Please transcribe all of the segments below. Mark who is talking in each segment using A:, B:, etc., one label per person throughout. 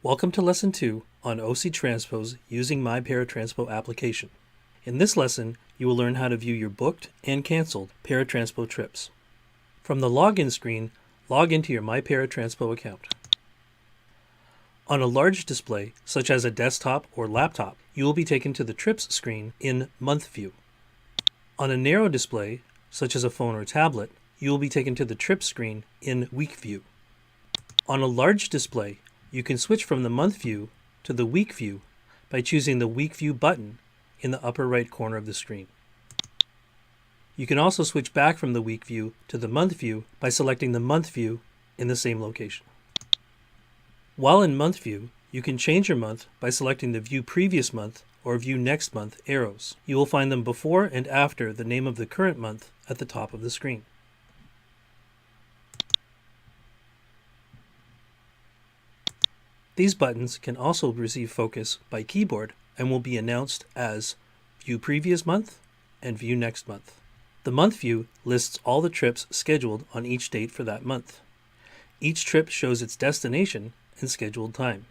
A: Welcome to Lesson 2 on OC Transpo's using My Paratranspo application. In this lesson, you will learn how to view your booked and canceled Paratranspo trips. From the Login screen, log into your My Paratranspo account. On a large display, such as a desktop or laptop, you will be taken to the Trips screen in Month View. On a narrow display, such as a phone or tablet, you will be taken to the Trips screen in Week View. On a large display, you can switch from the Month View to the Week View by choosing the Week View button in the upper right corner of the screen. You can also switch back from the Week View to the Month View by selecting the Month View in the same location. While in Month View, you can change your month by selecting the View Previous Month or View Next Month arrows. You will find them before and after the name of the current month at the top of the screen. These buttons can also receive focus by keyboard and will be announced as View Previous Month and View Next Month. The Month View lists all the trips scheduled on each date for that month. Each trip shows its destination and scheduled time.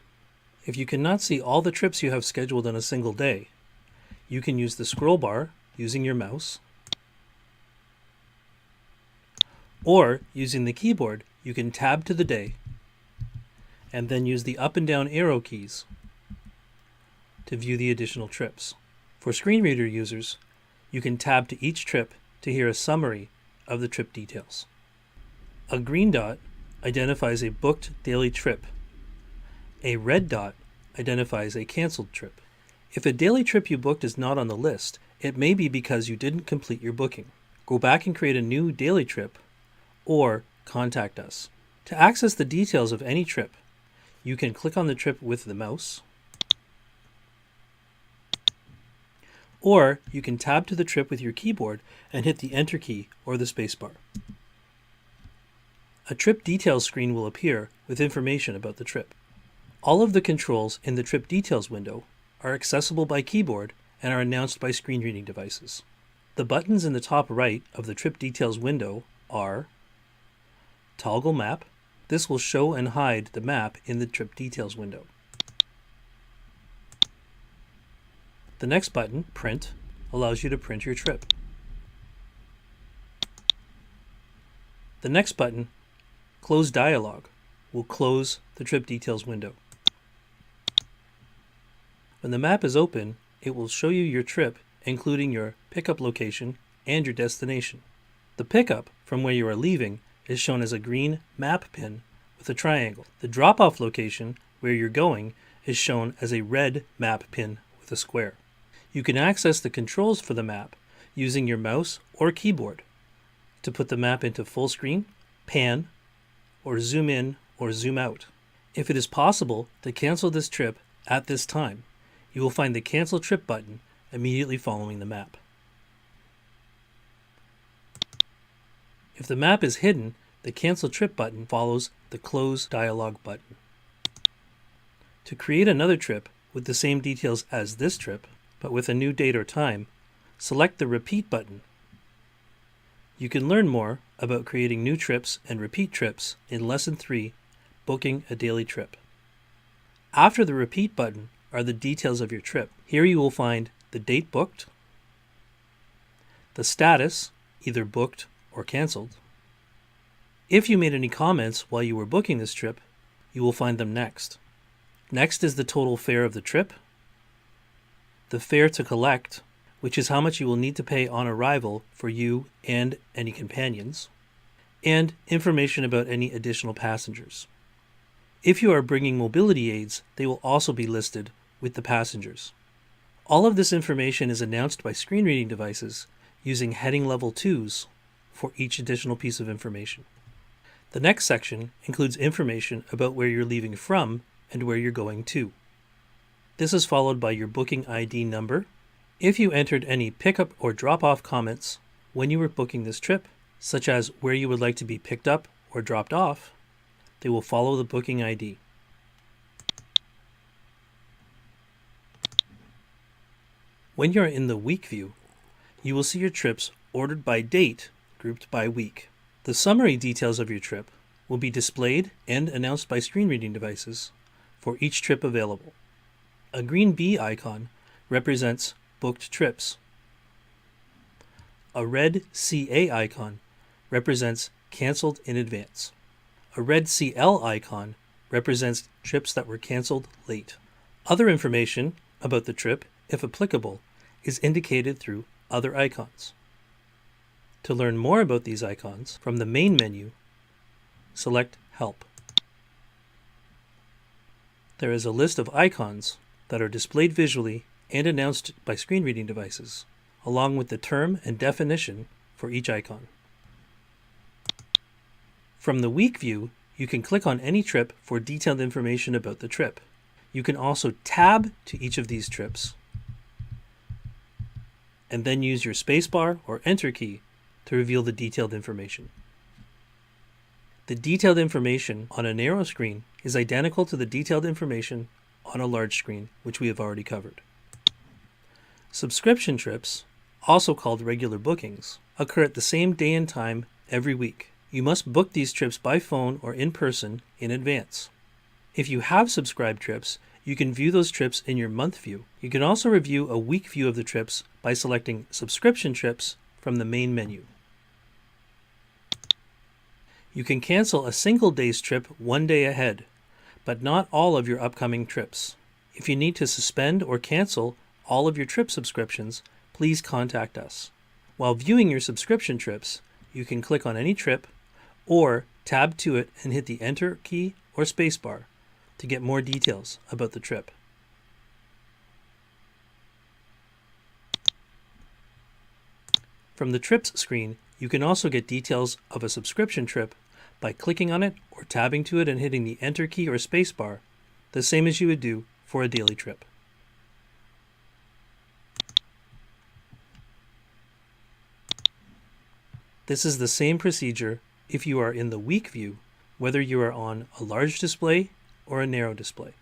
A: If you cannot see all the trips you have scheduled on a single day, you can use the scroll bar using your mouse, or using the keyboard, you can tab to the day and then use the up and down arrow keys to view the additional trips. For screen reader users, you can tab to each trip to hear a summary of the trip details. A green dot identifies a booked daily trip. A red dot identifies a canceled trip. If a daily trip you booked is not on the list, it may be because you didn't complete your booking. Go back and create a new daily trip or contact us. To access the details of any trip, you can click on the trip with the mouse, or you can tab to the trip with your keyboard and hit the Enter key or the spacebar. A trip details screen will appear with information about the trip. All of the controls in the trip details window are accessible by keyboard and are announced by screen reading devices. The buttons in the top right of the trip details window are Toggle Map. This will show and hide the map in the trip details window. The next button, Print, allows you to print your trip. The next button, Close Dialog, will close the trip details window. When the map is open, it will show you your trip, including your pickup location and your destination. The pickup from where you are leaving is shown as a green map pin with a triangle. The drop-off location where you're going is shown as a red map pin with a square. You can access the controls for the map using your mouse or keyboard to put the map into full screen, pan, or zoom in or zoom out. If it is possible to cancel this trip at this time, you will find the Cancel Trip button immediately following the map. If the map is hidden, the Cancel Trip button follows the Close Dialog button. To create another trip with the same details as this trip, but with a new date or time, select the Repeat button. You can learn more about creating new trips and repeat trips in Lesson 3, Booking a Daily Trip. After the Repeat button are the details of your trip. Here you will find the date booked, the status, either booked or canceled. If you made any comments while you were booking this trip, you will find them next. Next is the total fare of the trip, the fare to collect, which is how much you will need to pay on arrival for you and any companions, and information about any additional passengers. If you are bringing mobility aids, they will also be listed with the passengers. All of this information is announced by screen reading devices using heading level 2s for each additional piece of information. The next section includes information about where you're leaving from and where you're going to. This is followed by your booking ID number. If you entered any pickup or drop-off comments when you were booking this trip, such as where you would like to be picked up or dropped off, they will follow the booking ID. When you're in the week view, you will see your trips ordered by date, grouped by week. The summary details of your trip will be displayed and announced by screen reading devices for each trip available. A green bee icon represents booked trips. A red CA icon represents canceled in advance. A red CL icon represents trips that were canceled late. Other information about the trip, if applicable, is indicated through other icons. To learn more about these icons, from the main menu, select Help. There is a list of icons that are displayed visually and announced by screen reading devices, along with the term and definition for each icon. From the week view, you can click on any trip for detailed information about the trip. You can also tab to each of these trips and then use your spacebar or Enter key to reveal the detailed information. The detailed information on a narrow screen is identical to the detailed information on a large screen, which we have already covered. Subscription trips, also called regular bookings, occur at the same day and time every week. You must book these trips by phone or in person in advance. If you have subscribed trips, you can view those trips in your month view. You can also review a week view of the trips by selecting Subscription Trips from the main menu. You can cancel a single day's trip one day ahead, but not all of your upcoming trips. If you need to suspend or cancel all of your trip subscriptions, please contact us. While viewing your subscription trips, you can click on any trip or tab to it and hit the Enter key or spacebar to get more details about the trip. From the Trips screen, you can also get details of a subscription trip by clicking on it or tabbing to it and hitting the Enter key or spacebar, the same as you would do for a daily trip. This is the same procedure if you are in the week view, whether you are on a large display or a narrow display.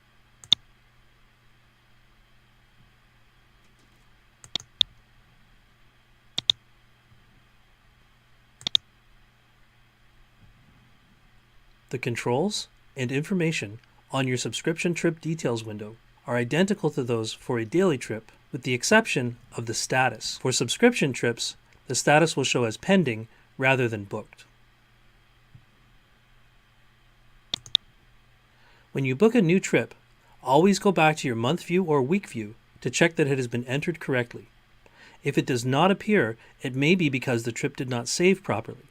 A: The controls and information on your subscription trip details window are identical to those for a daily trip, with the exception of the status. For subscription trips, the status will show as pending rather than booked. When you book a new trip, always go back to your month view or week view to check that it has been entered correctly. If it does not appear, it may be because the trip did not save properly.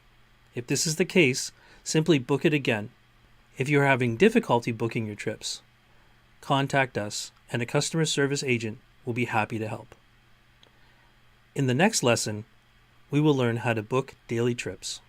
A: If this is the case, simply book it again. If you are having difficulty booking your trips, contact us and a customer service agent will be happy to help. In the next lesson, we will learn how to book daily trips.